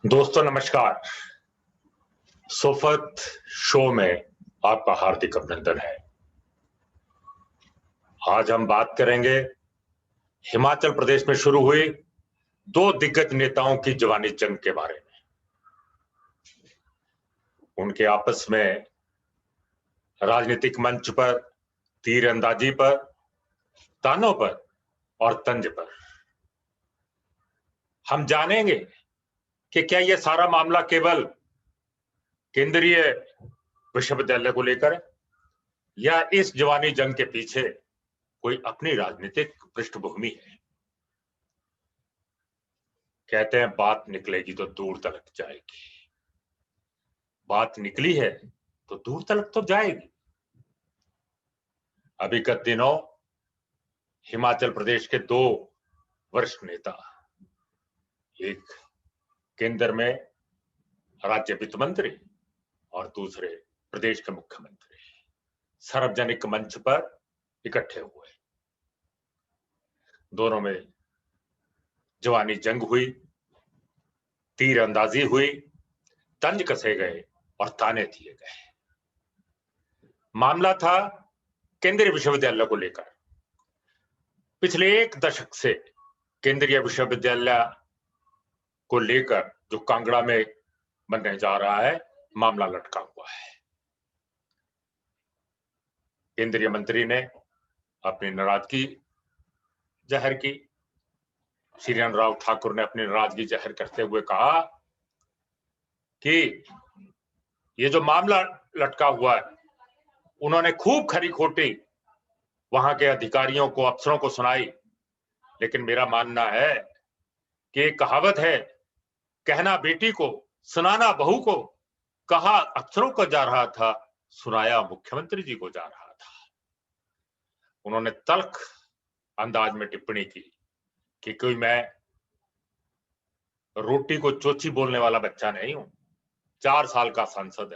दोस्तों नमस्कार। सोफत शो में आपका हार्दिक अभिनंदन है। आज हम बात करेंगे हिमाचल प्रदेश में शुरू हुई दो दिग्गज नेताओं की जवानी जंग के बारे में। उनके आपस में राजनीतिक मंच पर, तीरंदाजी पर, तानों पर और तंज पर। हम जानेंगे कि क्या यह सारा मामला केवल केंद्रीय विश्वविद्यालय को लेकर है या इस जवानी जंग के पीछे कोई अपनी राजनीतिक पृष्ठभूमि है। कहते हैं बात निकलेगी तो दूर तक जाएगी। बात निकली है तो दूर तक तो जाएगी। अभी गत दिनों हिमाचल प्रदेश के दो वरिष्ठ नेता, एक केंद्र में राज्य वित्त मंत्री और दूसरे प्रदेश के मुख्यमंत्री, सार्वजनिक मंच पर इकट्ठे हुए। दोनों में जवानी जंग हुई, तीरंदाजी हुई, तंज कसे गए और ताने दिए गए। मामला था केंद्रीय विश्वविद्यालय को लेकर। पिछले एक दशक से केंद्रीय विश्वविद्यालय को लेकर जो कांगड़ा में बनने जा रहा है, मामला लटका हुआ है। केंद्रीय मंत्री ने अपनी नाराजगी जाहिर की। श्री अनुराग ठाकुर ने अपनी नाराजगी जाहिर करते हुए कहा कि ये जो मामला लटका हुआ है, उन्होंने खूब खरी खोटी वहां के अधिकारियों को, अफसरों को सुनाई, लेकिन मेरा मानना है कि एक कहावत है, कहना बेटी को, सुनाना बहू को। कहा अफसरों को जा रहा था, सुनाया मुख्यमंत्री जी को जा रहा था। उन्होंने तल्ख अंदाज में टिप्पणी की कि कोई मैं रोटी को चोची बोलने वाला बच्चा नहीं हूं, 4 साल का सांसद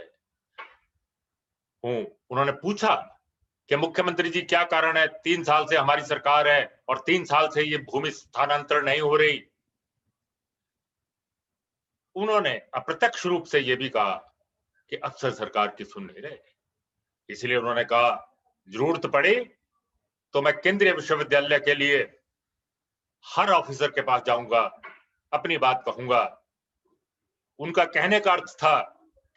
हूं। उन्होंने पूछा कि मुख्यमंत्री जी क्या कारण है, 3 साल से हमारी सरकार है और 3 साल से ये भूमि स्थानांतरण नहीं हो रही। उन्होंने अप्रत्यक्ष रूप से यह भी कहा कि अफसर सरकार की सुन नहीं रहे। इसलिए उन्होंने कहा जरूरत पड़ी तो मैं केंद्रीय विश्वविद्यालय के लिए हर ऑफिसर के पास जाऊंगा, अपनी बात कहूंगा। उनका कहने का अर्थ था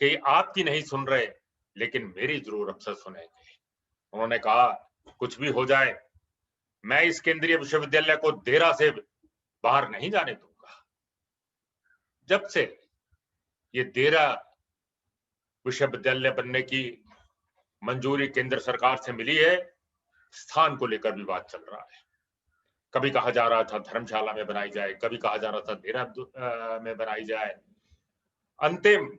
कि आपकी नहीं सुन रहे, लेकिन मेरी जरूर अफसर सुनेंगे। उन्होंने कहा कुछ भी हो जाए, मैं इस केंद्रीय विश्वविद्यालय को देरा से बाहर नहीं जाने दूंगा। जब से ये देरा विश्वविद्यालय बनने की मंजूरी केंद्र सरकार से मिली है, स्थान को लेकर विवाद चल रहा है। कभी कहा जा रहा था धर्मशाला में बनाई जाए, कभी कहा जा रहा था देरा में बनाई जाए। अंतिम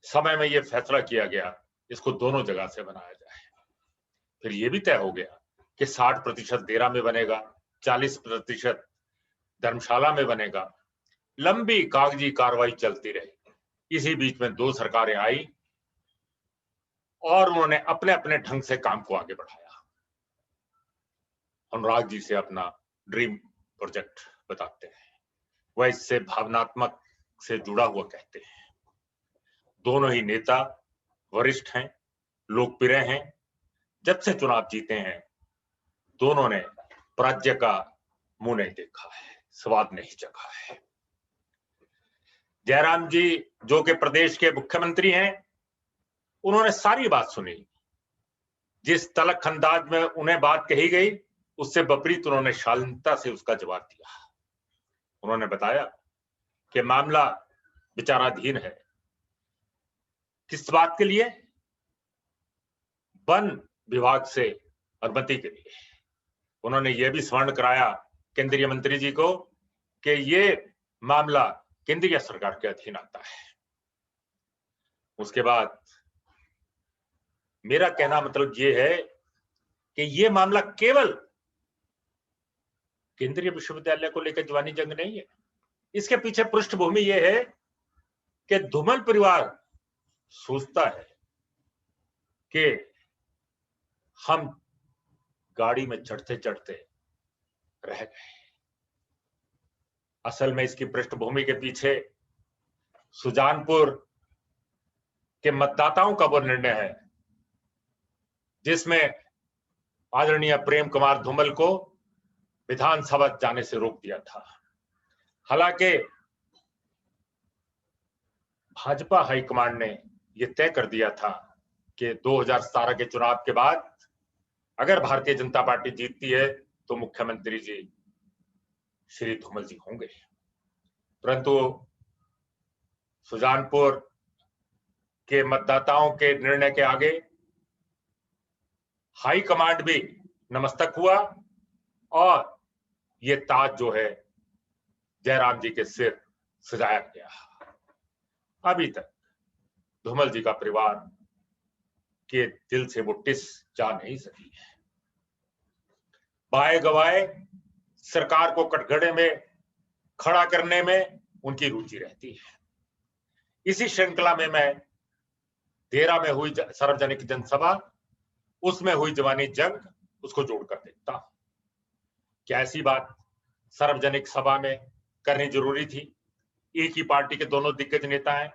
समय में यह फैसला किया गया इसको दोनों जगह से बनाया जाए। फिर यह भी तय हो गया कि 60% देरा में बनेगा, 40% धर्मशाला में बनेगा। लंबी कागजी कार्रवाई चलती रही। इसी बीच में दो सरकारें आई और उन्होंने अपने अपने ढंग से काम को आगे बढ़ाया। अनुराग जी से अपना ड्रीम प्रोजेक्ट बताते हैं, वह इससे भावनात्मक से जुड़ा हुआ कहते हैं। दोनों ही नेता वरिष्ठ हैं, लोकप्रिय हैं। जब से चुनाव जीते हैं, दोनों ने पराजय का मुंह नहीं देखा है, स्वाद नहीं चखा है। जयराम जी जो कि प्रदेश के मुख्यमंत्री हैं, उन्होंने सारी बात सुनी। जिस तलख अंदाज में उन्हें बात कही गई, उससे विपरीत उन्होंने शालीनता से उसका जवाब दिया। उन्होंने बताया कि मामला विचाराधीन है। किस बात के लिए? वन विभाग से अनुमति के लिए। उन्होंने यह भी स्मरण कराया केंद्रीय मंत्री जी को कि यह मामला केंद्रीय सरकार के अधीन आता है। उसके बाद मेरा कहना मतलब यह है कि यह मामला केवल केंद्रीय विश्वविद्यालय को लेकर जवानी जंग नहीं है। इसके पीछे पृष्ठभूमि यह है कि धूमल परिवार सोचता है कि हम गाड़ी में चढ़ते चढ़ते रह गए। असल में इसकी पृष्ठभूमि के पीछे सुजानपुर के मतदाताओं का वो निर्णय है जिसमें आदरणीय प्रेम कुमार धूमल को विधानसभा जाने से रोक दिया था। हालांकि भाजपा हाईकमांड ने यह तय कर दिया था कि 2017 के चुनाव के बाद अगर भारतीय जनता पार्टी जीतती है तो मुख्यमंत्री जी श्री धूमल जी होंगे। परंतु सुजानपुर के मतदाताओं के निर्णय के आगे हाई कमांड भी नतमस्तक हुआ और ये ताज जो है जयराम जी के सिर सजाया गया। अभी तक धूमल जी का परिवार के दिल से वो टिस जा नहीं सकी है। बाए गवाए सरकार को कटघरे में खड़ा करने में उनकी रुचि रहती है। इसी श्रृंखला में मैं देरा में हुई सार्वजनिक जनसभा, उसमें हुई जवानी जंग, उसको जोड़कर देखता हूं। क्या ऐसी बात सार्वजनिक सभा में करनी जरूरी थी? एक ही पार्टी के दोनों दिग्गज नेता हैं,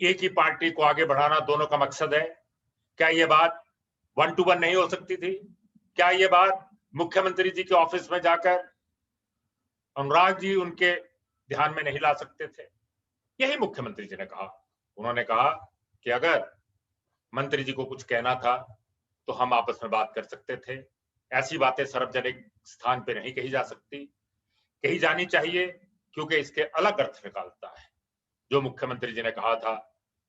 एक ही पार्टी को आगे बढ़ाना दोनों का मकसद है। क्या यह बात 1 to 1 नहीं हो सकती थी? क्या यह बात मुख्यमंत्री जी के ऑफिस में जाकर अनुराग जी उनके ध्यान में नहीं ला सकते थे? यही मुख्यमंत्री जी ने कहा। उन्होंने कहा कि अगर मंत्री जी को कुछ कहना था तो हम आपस में बात कर सकते थे, ऐसी बातें सार्वजनिक स्थान पे नहीं कही जा सकती, कही जानी चाहिए, क्योंकि इसके अलग अर्थ निकालता है। जो मुख्यमंत्री जी ने कहा था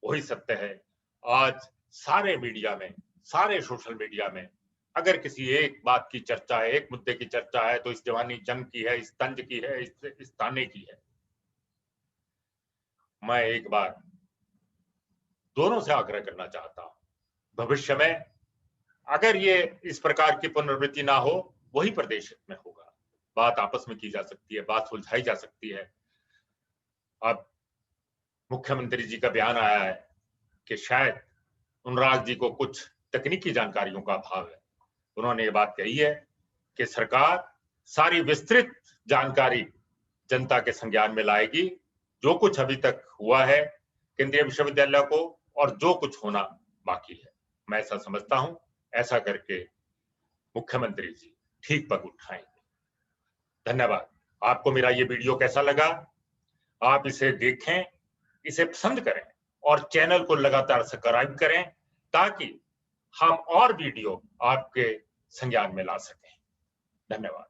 वही सत्य है। आज सारे मीडिया में, सारे सोशल मीडिया में अगर किसी एक बात की चर्चा है, एक मुद्दे की चर्चा है, तो इस जवानी जंग की है, इस तंज की है, इस ताने की है। मैं एक बार दोनों से आग्रह करना चाहता हूं, भविष्य में अगर ये इस प्रकार की पुनरावृत्ति ना हो, वही प्रदेश हित में होगा। बात आपस में की जा सकती है, बात सुलझाई जा सकती है। अब मुख्यमंत्री जी का बयान आया है कि शायद अनुराग जी को कुछ तकनीकी जानकारियों का अभाव है। उन्होंने ये बात कही है कि सरकार सारी विस्तृत जानकारी जनता के संज्ञान में लाएगी, जो कुछ अभी तक हुआ है केंद्रीय विश्वविद्यालय को और जो कुछ होना बाकी है। मैं ऐसा समझता हूं, ऐसा करके मुख्यमंत्री जी ठीक पग उठाएंगे। धन्यवाद। आपको मेरा ये वीडियो कैसा लगा? आप इसे देखें, इसे पसंद करें और चैनल को लगातार सब्सक्राइब करें ताकि हम और वीडियो आपके संज्ञान में ला सकें। धन्यवाद।